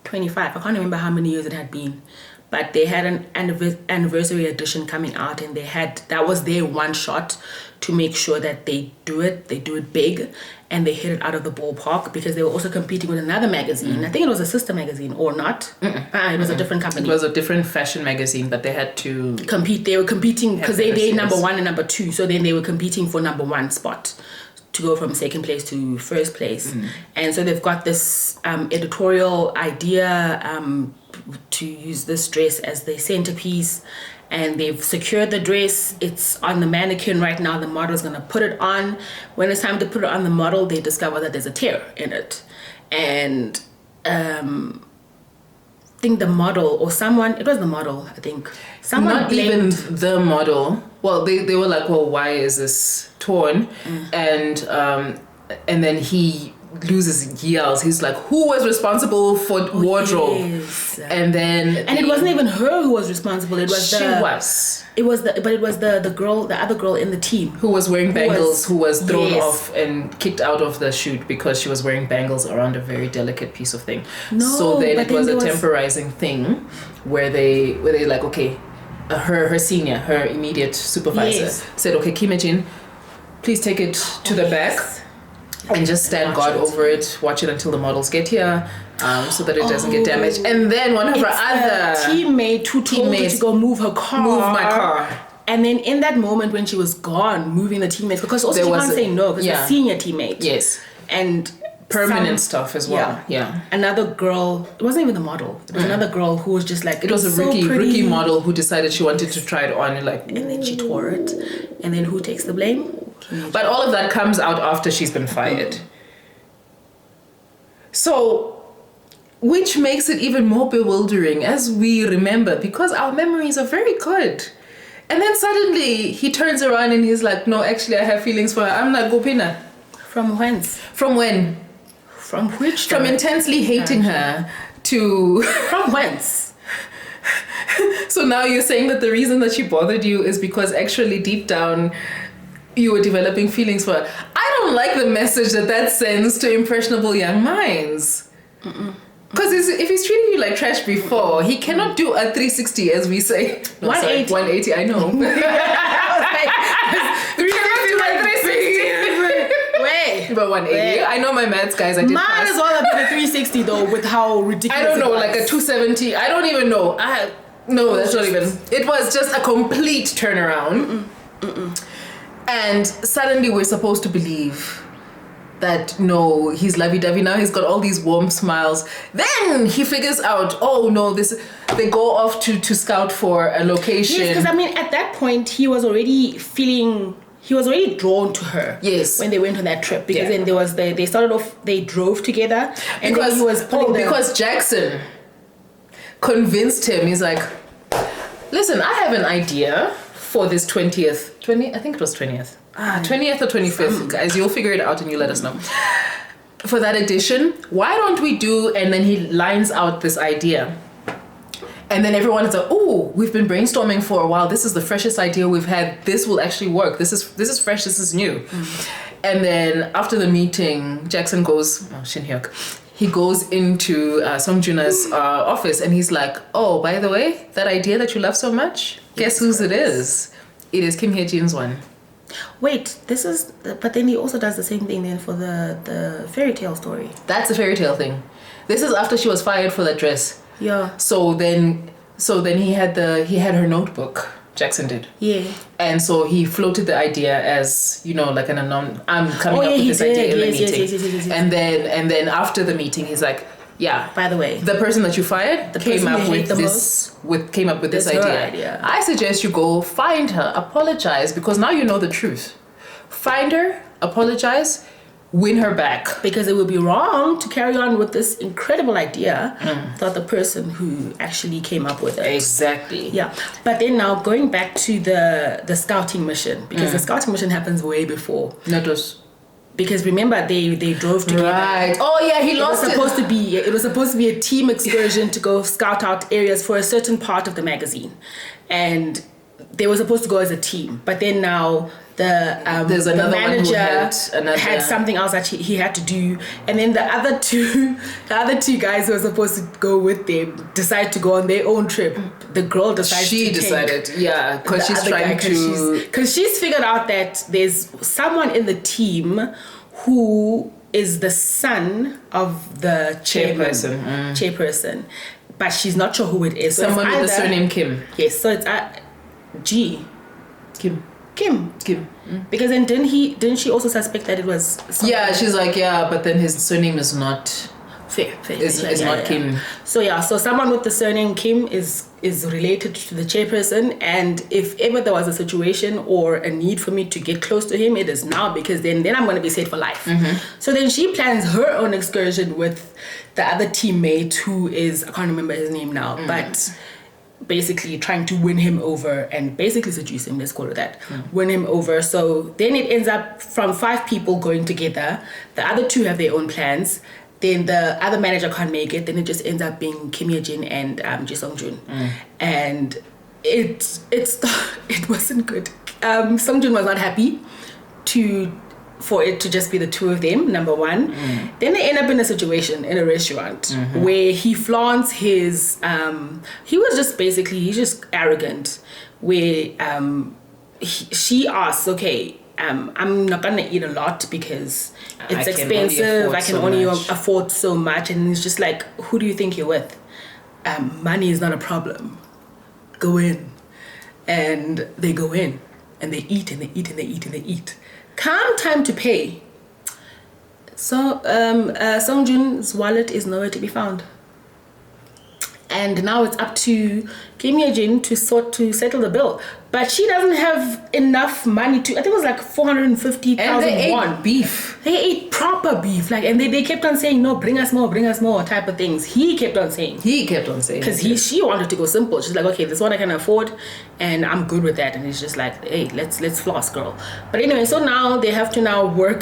25. I can't remember how many years it had been, but they had an anniversary edition coming out, and that was their one shot to make sure that they do it big, and they hit it out of the ballpark, because they were also competing with another magazine. I think it was a sister magazine, or not. It was a different company. It was a different fashion magazine, but they had to compete. They were competing because they number one and number two, so then they were competing for number one spot to go from second place to first place. And so they've got this editorial idea to use this dress as their centerpiece, and they've secured the dress. It's on the mannequin right now. The model's gonna put it on. When it's time to put it on the model, they discover that there's a tear in it, and I think the model, or someone, it was the model, I think. Someone not even the model. Well, they were like, well, why is this torn? And then he yells. He's like, who was responsible for wardrobe? Yes. And then it wasn't even her who was responsible. It was the girl, the other girl in the team who was wearing bangles, who was thrown off and kicked out of the shoot because she was wearing bangles around a very delicate piece of thing. So then it was a temporizing thing where they like, okay, her senior, her immediate supervisor said, okay, Kim Jin, please take it to the back and just stand guard over it, watch it until the models get here, so that it doesn't get damaged. And then one of her other teammate who told her to go move her car. Move my car. And then in that moment when she was gone, moving the teammates, because also she can't say no, because it's a senior teammate. Yes. And permanent stuff as well. Yeah. Another girl, it wasn't even the model. It was another girl who was just like, it was a rookie model who decided she wanted to try it on, and then she tore it. And then who takes the blame? But all of that comes out after she's been fired. So, which makes it even more bewildering as we remember, because our memories are very good. And then suddenly he turns around and he's like, no, actually I have feelings for her. I'm not Gopina. From whence? From when? From which? From intensely hating her to... From whence? So now you're saying that the reason that she bothered you is because actually deep down you were developing feelings for her. I don't like the message that sends to impressionable young minds. Because if he's treating you like trash before, he cannot do a 360, as we say. No, 180. Sorry, 180, I know. 360. Wait. But 180. I know my maths, guys. I did Might as well have been a 360 though, with how ridiculous. I don't know, like a 270. I don't even know. No, that's not even. It was just a complete turnaround. And suddenly we're supposed to believe that no, he's lovey-dovey now. He's got all these warm smiles. Then he figures out, oh no, they go off to scout for a location. Yes, because I mean, at that point, he was already drawn to her. Yes. When they went on that trip, because then they started off, they drove together, and because then he was because Jackson convinced him. He's like, listen, I have an idea for this 20th. I think it was 20th. 20th or 25th, guys. You'll figure it out and you let us know. For that edition, why don't we do... And then he lines out this idea. And then everyone is like, oh, we've been brainstorming for a while. This is the freshest idea we've had. This will actually work. This is fresh. This is new. And then after the meeting, Jackson goes... Oh, Shin Hyuk. He goes into Song Juna's office and he's like, oh, by the way, that idea that you love so much, guess whose it is? It is Kim Hye-jin's one. Wait, but then he also does the same thing then for the fairy tale story. That's a fairy tale thing. This is after she was fired for that dress. Yeah. So then he had her notebook. Jackson did. Yeah. And so he floated the idea as, like I'm coming up with this idea in the meeting. Yes. And then after the meeting, he's like, yeah. By the way, the person that you fired came up with this idea. I suggest you go find her, apologize, because now you know the truth. Find her, apologize, win her back. Because it would be wrong to carry on with this incredible idea without the person who actually came up with it. Exactly. Yeah. But then now going back to the scouting mission, because the scouting mission happens way before. No, it was because remember they drove together. Right. Oh yeah, he lost it. It was supposed to be a team excursion to go scout out areas for a certain part of the magazine, and they were supposed to go as a team. But then now there's the another manager one who had something else that he had to do, and then the other two guys who were supposed to go with them decided to go on their own trip. The girl decided. Yeah, because she's trying because she's figured out that there's someone in the team who is the son of the chairperson, but she's not sure who it is. Someone with the surname Kim. Yes, so it's G. Kim. Because then didn't she also suspect that it was something? Yeah, she's like, but then his surname is not fair. It's not Kim. So someone with the surname Kim is related to the chairperson, and if ever there was a situation or a need for me to get close to him, it is now, because then I'm going to be safe for life. So then she plans her own excursion with the other teammate who is, I can't remember his name now, but basically trying to win him over and basically seduce him, let's call it that. Win him over. So then it ends up from 5 people going together. The other 2 have their own plans. Then the other manager can't make it. Then it just ends up being Kim Ye-jin and Ji Sung-jun. And it wasn't good. Sung-jun was not happy for it to just be the 2 of them, number one. Then they end up in a situation in a restaurant where he flaunts his he's just arrogant, where she asks, okay, I'm not gonna eat a lot because it's expensive, I can only afford so much, and it's just like, who do you think you're with? Money is not a problem, go in. And they go in and they eat and they eat and they eat and they eat. Come time to pay. So Sung-jun's wallet is nowhere to be found. And now it's up to Kim Ye-jin to settle the bill. But she doesn't have enough money to, I think it was like 450,000 won. And they ate beef. They ate proper beef. Like, and they kept on saying, no, bring us more type of things. He kept on saying. Because she wanted to go simple. She's like, okay, this one I can afford and I'm good with that. And he's just like, hey, let's floss, girl. But anyway, so now they have to now work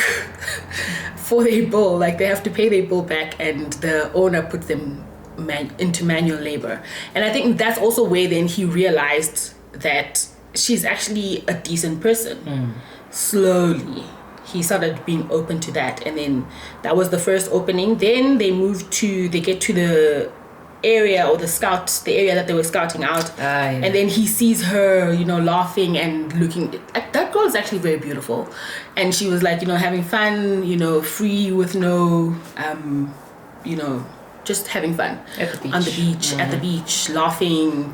for their bill. Like, they have to pay their bill back, and the owner puts them into manual labor. And I think that's also where then he realized that she's actually a decent person. Slowly he started being open to that, and then that was the first opening. Then they get to the area, or the area that they were scouting out, and then he sees her, laughing and looking. That girl is actually very beautiful, and she was like, having fun, free with no just having fun on the beach, at the beach, laughing,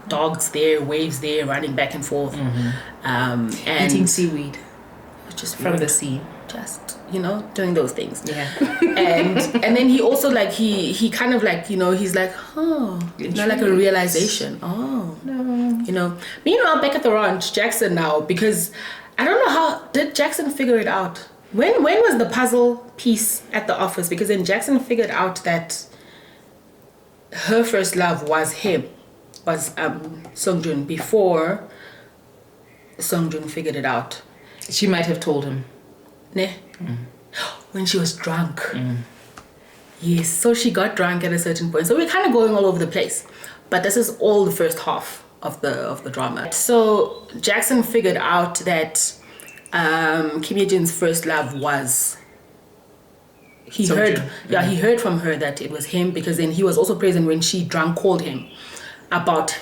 dogs there, waves there, running back and forth, and eating seaweed, just from the sea, just doing those things. And then he also he kind of he's like, like a realization. Meanwhile, back at the ranch, Jackson now, because I don't know how did Jackson figure it out. When was the puzzle piece at the office? Because then Jackson figured out that her first love was Sung-jun, before Sung-jun figured it out. She might have told him. When she was drunk. Yes, so she got drunk at a certain point. So we're kind of going all over the place. But this is all the first half of the drama. So Jackson figured out that Kim Ye-jin's first love was... He heard from her that it was him, because then he was also present when she drunk called him about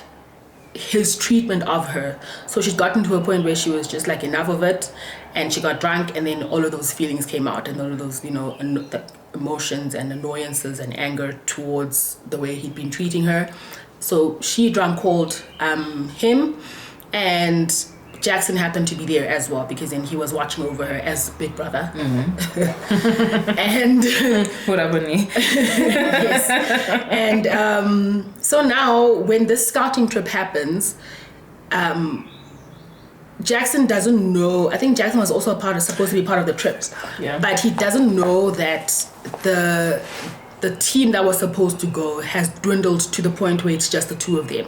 his treatment of her. So she'd gotten to a point where she was just like, enough of it, and she got drunk, and then all of those feelings came out, and all of those the emotions and annoyances and anger towards the way he'd been treating her. So she drunk called him, and Jackson happened to be there as well, because then he was watching over her as big brother. And what happened? Yes. And so now when this scouting trip happens, Jackson doesn't know. I think Jackson was also supposed to be part of the trip, but he doesn't know that the team that was supposed to go has dwindled to the point where it's just the 2 of them.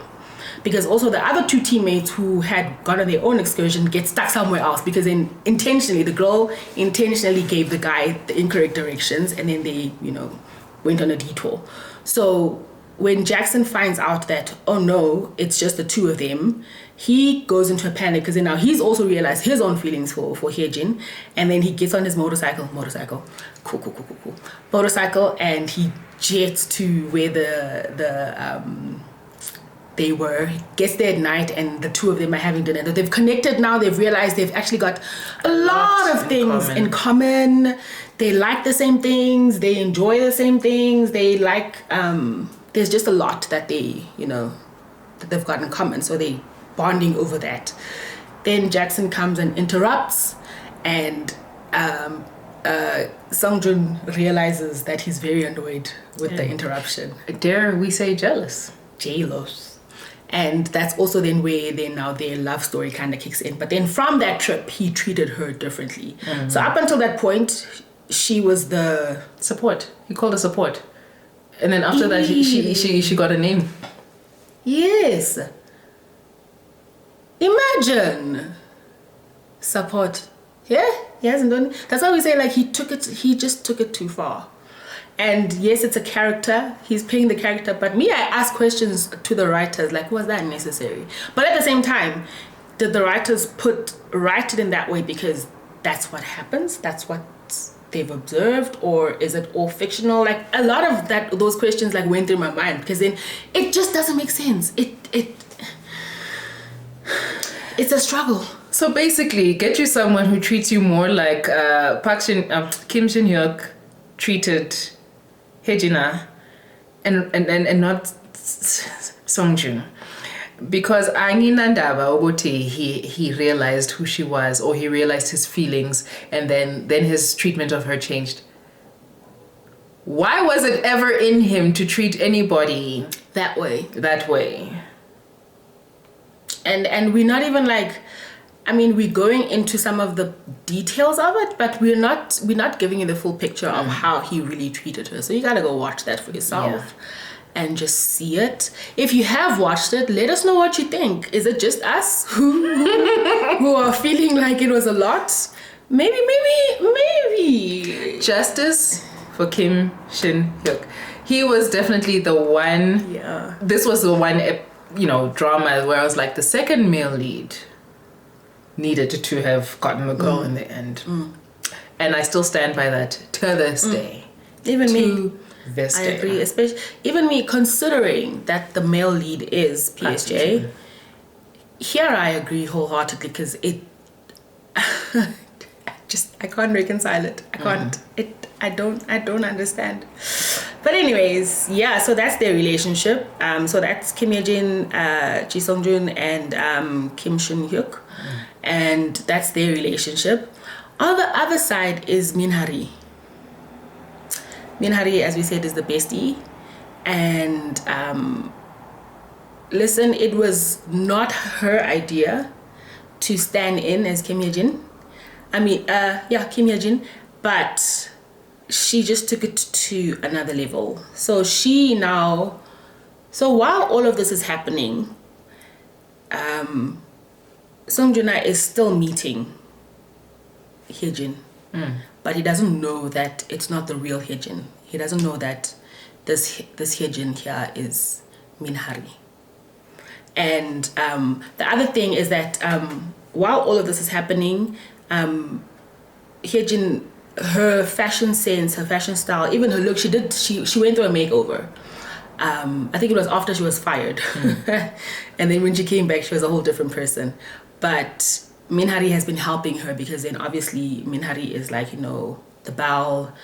because also the other two teammates who had gone on their own excursion get stuck somewhere else, because then the girl intentionally gave the guy the incorrect directions, and then they, went on a detour. So when Jackson finds out that, oh no, it's just the two of them, he goes into a panic, because then now he's also realized his own feelings for Hye-jin, and then he gets on his motorcycle, and he jets to where they were, gets there at night, and the two of them are having dinner. They've connected now. They've realized they've actually got a lot of things in common. They like the same things. They enjoy the same things. They like, there's just a lot that they, that they've got in common. So they bonding over that. Then Jackson comes and interrupts, and Seo-Jun realizes that he's very annoyed with the interruption. Dare we say jealous? Jealous. And that's also then where now their love story kind of kicks in. But then from that trip, he treated her differently. Mm-hmm. So up until that point, she was the support. He called her support. And then after that, she got a name. Yes. Imagine. Support. Yeah, he hasn't done it. That's why we say, like, he just took it too far. And yes, it's a character. He's playing the character. But I ask questions to the writers, like, was that necessary? But at the same time, did the writers write it in that way because that's what happens? That's what they've observed? Or is it all fictional? Like, a lot of those questions like went through my mind, because then it just doesn't make sense. It's a struggle. So basically, get you someone who treats you more like Kim Shin-hyuk treated Hye-jin, and not Seo-Jun, because he realized who she was, or he realized his feelings, and then his treatment of her changed. Why was it ever in him to treat anybody that way? And we're not even like, we're going into some of the details of it, but we're not giving you the full picture of how he really treated her. So you gotta go watch that for yourself and just see it. If you have watched it, let us know what you think. Is it just us who are feeling like it was a lot? Maybe. Justice for Kim Shin-hyuk. He was definitely the one. Yeah. This was the one, drama where I was like, the second male lead needed to have gotten the girl in the end. And I still stand by that to this day. Even me. This I day. agree. Especially, even me, considering that the male lead is PSJ. Absolutely. Here I agree wholeheartedly, because it I can't reconcile it. I can't. I don't understand. But anyways, yeah, so that's their relationship. So that's Kim Hye-jin, Ji Seo-jun, and Kim Shin-hyuk. And that's their relationship. On the other side is Min-hari. Min-hari, as we said, is the bestie. And listen, it was not her idea to stand in as Kim Hye-jin. Kim Hye-jin. But she just took it to another level. So while all of this is happening, Seo-jun is still meeting Hye-jin, but he doesn't know that it's not the real Hye-jin. He doesn't know that this Hye-jin here is Min-hari. And the other thing is that while all of this is happening, Hye-jin, her fashion sense, her fashion style, even her look, she went through a makeover. I think it was after she was fired. And then when she came back, she was a whole different person. But Min-hari has been helping her, because then obviously Min-hari is like, the belle.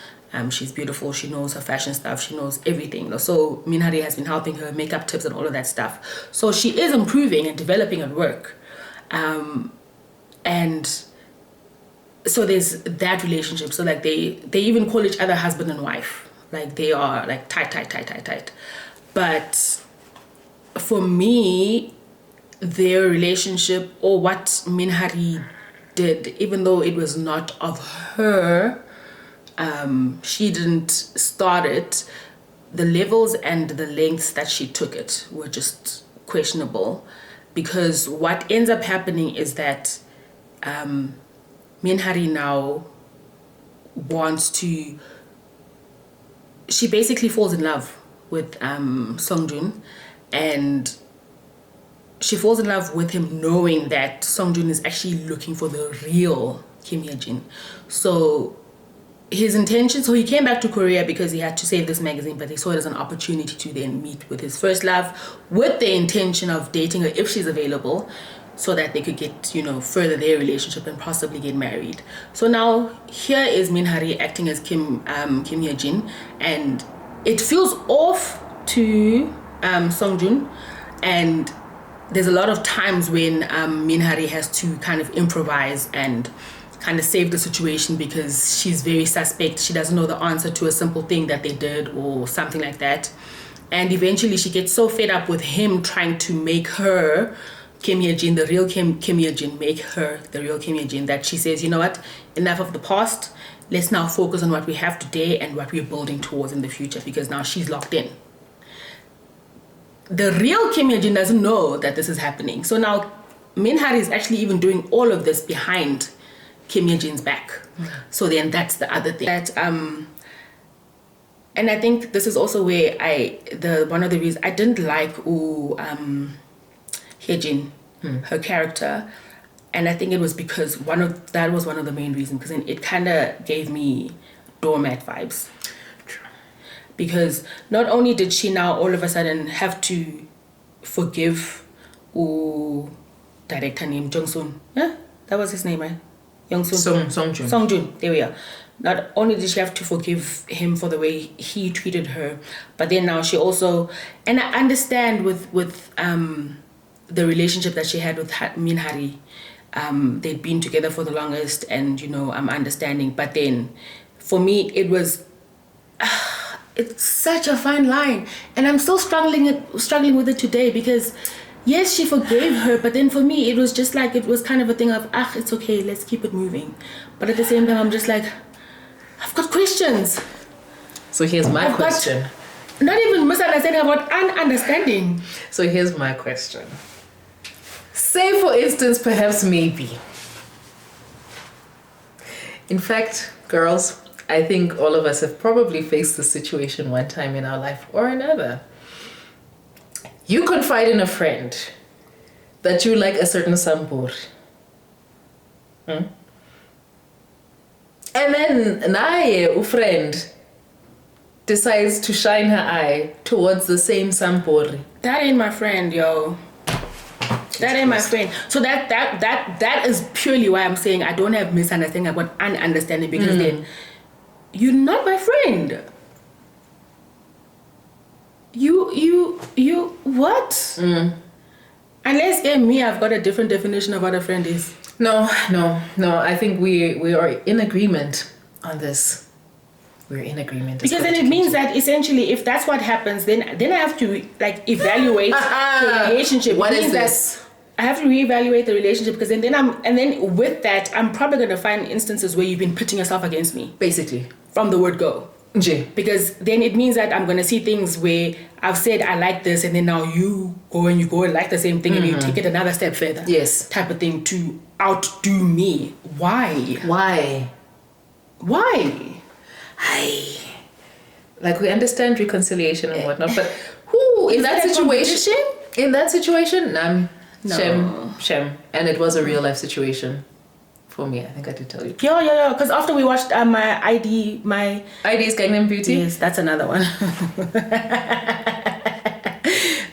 She's beautiful. She knows her fashion stuff. She knows everything. So Min-hari has been helping her, makeup tips and all of that stuff. So she is improving and developing at work. And so there's that relationship. So like they even call each other husband and wife. Like they are like tight. But for me, their relationship, or what Min-hari did, even though it was not of her, she didn't start it, the levels and the lengths that she took it were just questionable, because what ends up happening is that Minhari now wants to. She basically falls in love with Seo-Jun, and she falls in love with him knowing that Seo-Jun is actually looking for the real Kim Hye-jin. So his intention, so he came back to Korea because he had to save this magazine, but he saw it as an opportunity to then meet with his first love with the intention of dating her if she's available, so that they could get, further their relationship and possibly get married. So now here is Minhari acting as Kim Hye-jin, and it feels off to Seo-jun, and there's a lot of times when Minhari has to kind of improvise and kind of save the situation because she's very suspect. She doesn't know the answer to a simple thing that they did or something like that. And eventually she gets so fed up with him trying to make her Kim Hye-jin, the real Kim Hye-jin, make her the real Kim Hye-jin, that she says, you know what, enough of the past. Let's now focus on what we have today and what we're building towards in the future, because now she's locked in. The real Kim Hye-jin doesn't know that this is happening. So now Minhari is actually even doing all of this behind Kim Hye-jin's back. So then that's the other thing. That and I think this is also where one of the reasons I didn't like Hye-jin, her character, and I think it was because that was one of the main reasons, because it kind of gave me doormat vibes. True. Because not only did she now all of a sudden have to forgive director named Jung-soon, yeah, that was his name, right? Seo-jun. There we are. Not only did she have to forgive him for the way he treated her, but then now she also, and I understand with the relationship that she had with Minhari, they'd been together for the longest, and I'm understanding. But then, for me, it was it's such a fine line, and I'm still struggling with it today, because yes, she forgave her, but then for me, it was just like, it was kind of a thing of, it's okay, let's keep it moving. But at the same time, I'm just like, I've got questions. So here's my question. Not even misunderstanding, about understanding. So here's my question. Say, for instance, perhaps maybe. In fact, girls, I think all of us have probably faced this situation one time in our life or another. You confide in a friend that you like a certain sambur. And then naye friend decides to shine her eye towards the same sambur. That ain't my friend, yo. That ain't my friend. So that is purely why I'm saying I don't have misunderstanding about understanding, because then you're not my friend. You what? Unless me, I've got a different definition of what a friend is. No. I think we are in agreement on this. We're in agreement. Because then it means that essentially, if that's what happens, then I have to evaluate the relationship. What is this? I have to reevaluate the relationship, because then with that, I'm probably going to find instances where you've been pitching yourself against me. Basically. From the word go. J. Because then it means that I'm going to see things where I've said I like this, and then now you go and like the same thing, and you take it another step further. Yes. Type of thing to outdo me. Why? Like, we understand reconciliation and whatnot, but who in that situation? In that situation, no. Shem. And it was a real life situation for me. I think I did tell you. Yeah. Because after we watched my ID is Gangnam Beauty. Yes, that's another one.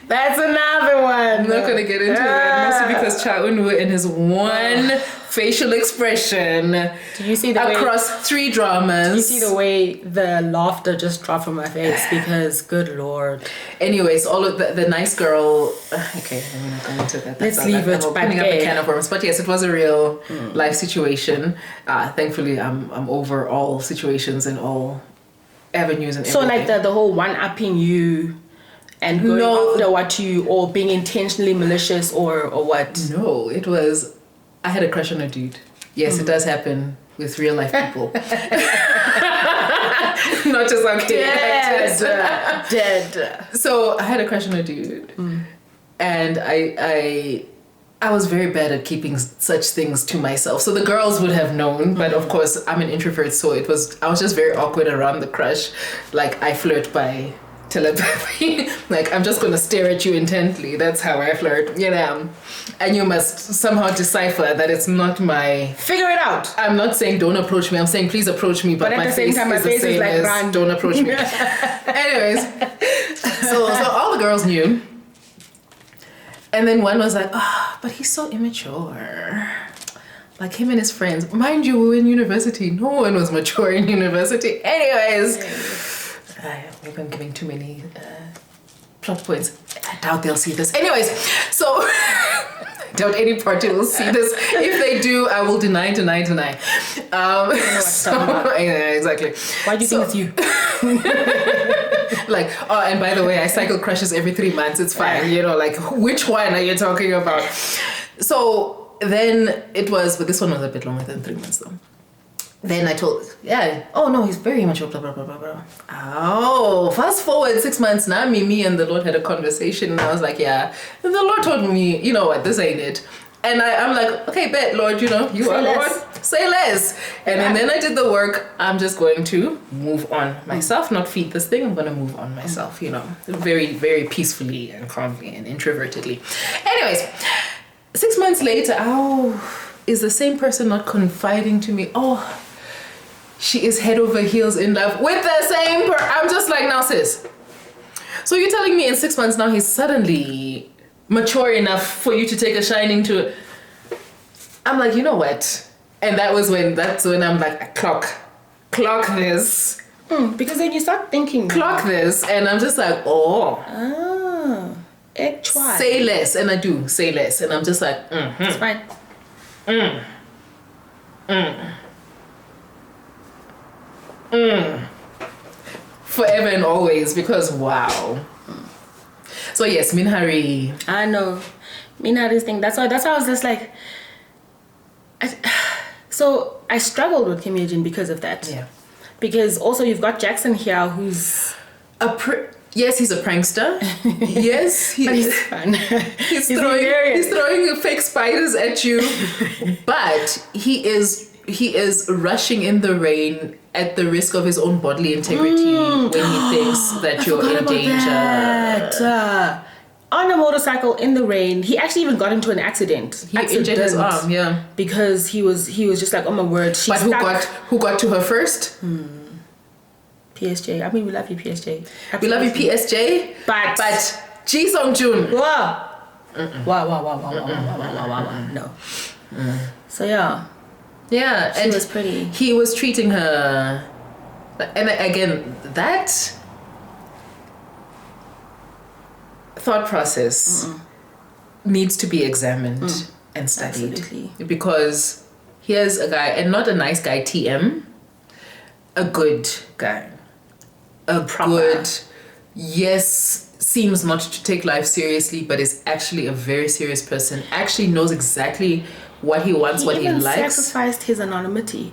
That's another one. I'm not gonna get into that, mostly because Cha Eun-woo in his one facial expression. Do you see the across 3 dramas? Do you see the way the laughter just dropped from my face? Because good lord. Anyways, all of the nice girl. Okay, I'm not going into that. Let's leave it. Opening up a can of worms. But yes, it was a real life situation. Thankfully, I'm over all situations and all avenues and everything. So like the whole one-upping you and going after what you, or being intentionally malicious or what? No, it was, I had a crush on a dude. Yes, it does happen with real life people. Not just actors. Dead. So I had a crush on a dude. and I was very bad at keeping such things to myself. So the girls would have known, but of course I'm an introvert, so I was just very awkward around the crush. Like I flirt by telepathy. Like I'm just gonna stare at you intently. That's how I flirt, you know. And you must somehow decipher that it's not my. Figure it out. I'm not saying don't approach me. I'm saying please approach me, but at my the same time, my face is like run. Don't approach me. Anyways, so all the girls knew. And then one was like, but he's so immature. Like him and his friends. Mind you, we were in university. No one was mature in university. Anyways, maybe I'm giving too many plot points. I doubt they'll see this. Anyways, so doubt any party will see this. If they do, I will deny. Yeah, exactly. Why do you think it's you? Like, and by the way, I cycle crushes every 3 months. It's fine. You know, like, which one are you talking about? So then it was, but this one was a bit longer than 3 months though. Then I told, no, he's very immature, blah, blah, blah, blah, blah. Oh, fast forward 6 months now, me and the Lord had a conversation, and I was like, yeah. And the Lord told me, you know what, this ain't it. And I'm like, okay, bet, Lord, you know, you are Lord, say less. And then I did the work. I'm just going to move on myself, not feed this thing. I'm going to move on myself, you know, very, very peacefully and calmly and introvertedly. Anyways, 6 months later, is the same person not confiding to me? She is head over heels in love with the same I'm just like, now sis. So you're telling me in 6 months now he's suddenly mature enough for you to take a shining to? I'm like, you know what? And that's when I'm like, clock this. Because then you start thinking. Clock this. And I'm just like, say less. And I do say less. And I'm just like, It's fine. Forever and always, because wow. So yes, Minhari. I know. Minhari's thing. That's why I was just like, so I struggled with Kim Ye-jin because of that. Yeah. Because also you've got Jackson here who's yes, he's a prankster. Yes, but he's fun. He's throwing fake spiders at you, but he is rushing in the rain at the risk of his own bodily integrity when he thinks that you're in danger. On a motorcycle in the rain, he actually even got into an accident. He injured his arm, yeah, because he was just like, oh my word. But who got to her first? PSJ. I mean, we love you, PSJ. We love you, PSJ. But Ji Sung-jun. Wow. No. So yeah. Yeah, she was pretty. He was treating her, and again, that thought process needs to be examined and studied. Absolutely. Because here's a guy, and not a nice guy, TM, a good guy. A proper. Good, yes, seems not to take life seriously, but is actually a very serious person, actually knows exactly what he wants, what he likes. He sacrificed his anonymity.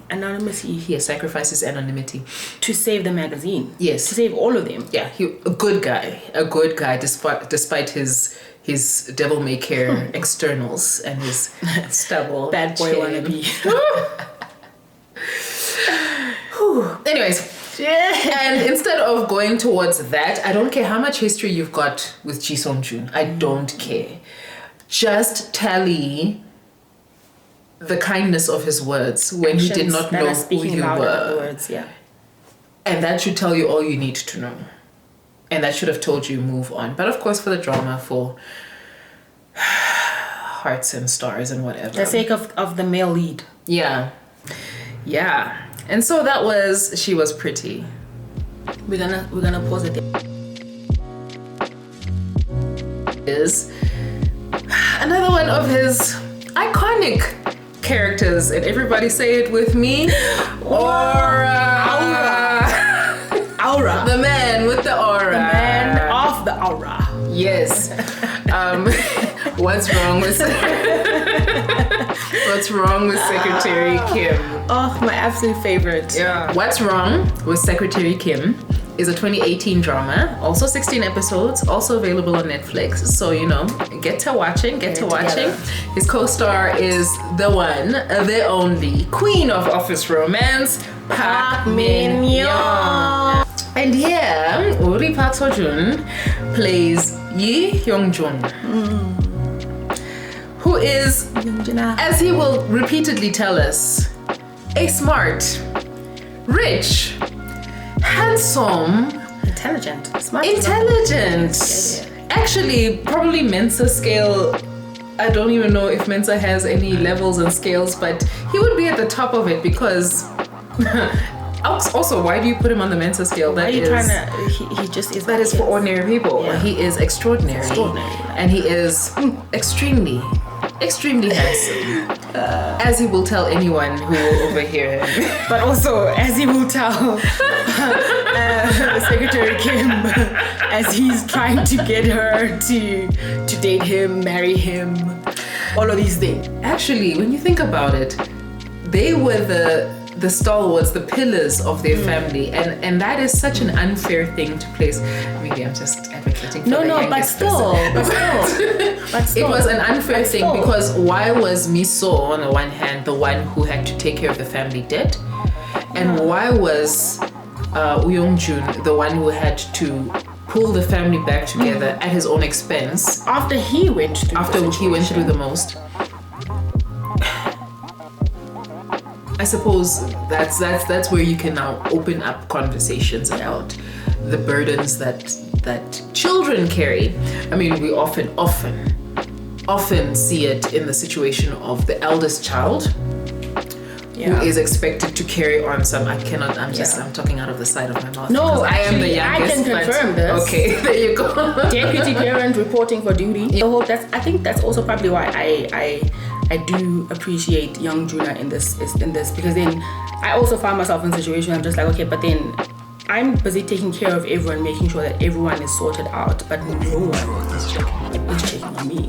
He sacrificed his anonymity to save the magazine. Yes, to save all of them. Yeah, a good guy, despite his devil may care externals and his stubble. Bad boy wannabe. Anyways. And instead of going towards that, I don't care how much history you've got with Ji Sung-jun. I don't care. Just tally the kindness of his words when he did not know who you were. Words, yeah. And that should tell you all you need to know. And that should have told you move on. But of course, for the drama, for hearts and stars and whatever. The sake of the male lead. Yeah. Yeah. And so that was, she was pretty. We're gonna pause it there. Is another one of his iconic characters, and everybody say it with me. Aura. The man with the aura. The man of the aura. Yes. What's wrong with Secretary Kim? Oh, my absolute favorite. Yeah. What's wrong with Secretary Kim is a 2018 drama, also 16 episodes, also available on Netflix. So, you know, get to watching. His co-star is the one, the only queen of office romance, Park Min-young. And here, Uri Park Seo-Jun plays Yi Hyung-jun, who is, as he will repeatedly tell us, a smart, rich, handsome, intelligent. Actually, probably Mensa scale. I don't even know if Mensa has any levels and scales, but he would be at the top of it because. Also, why do you put him on the Mensa scale? Why are you trying to? He just is. That is for ordinary people. Yeah. He is extraordinary, and he is extremely handsome, as he will tell anyone who will overhear him. But also, as he will tell Secretary Kim, as he's trying to get her to date him, marry him, all of these things. Actually, when you think about it, they were the stalwarts, the pillars of their family, and that is such an unfair thing to place. Maybe I'm just advocating for but still. It was an unfair thing because why was Miso on the one hand the one who had to take care of the family debt, and why was Young-jun the one who had to pull the family back together at his own expense after he went through the most? I suppose that's where you can now open up conversations about the burdens that children carry. I mean, we often see it in the situation of the eldest child who is expected to carry on some. I'm talking out of the side of my mouth. No, I am the youngest. I can confirm this. Okay, there you go. Deputy parent reporting for duty. I think that's also probably why I do appreciate young Juna in this because then I also find myself in a situation where I'm just like, okay, but then I'm busy taking care of everyone, making sure that everyone is sorted out, but no one is checking on me.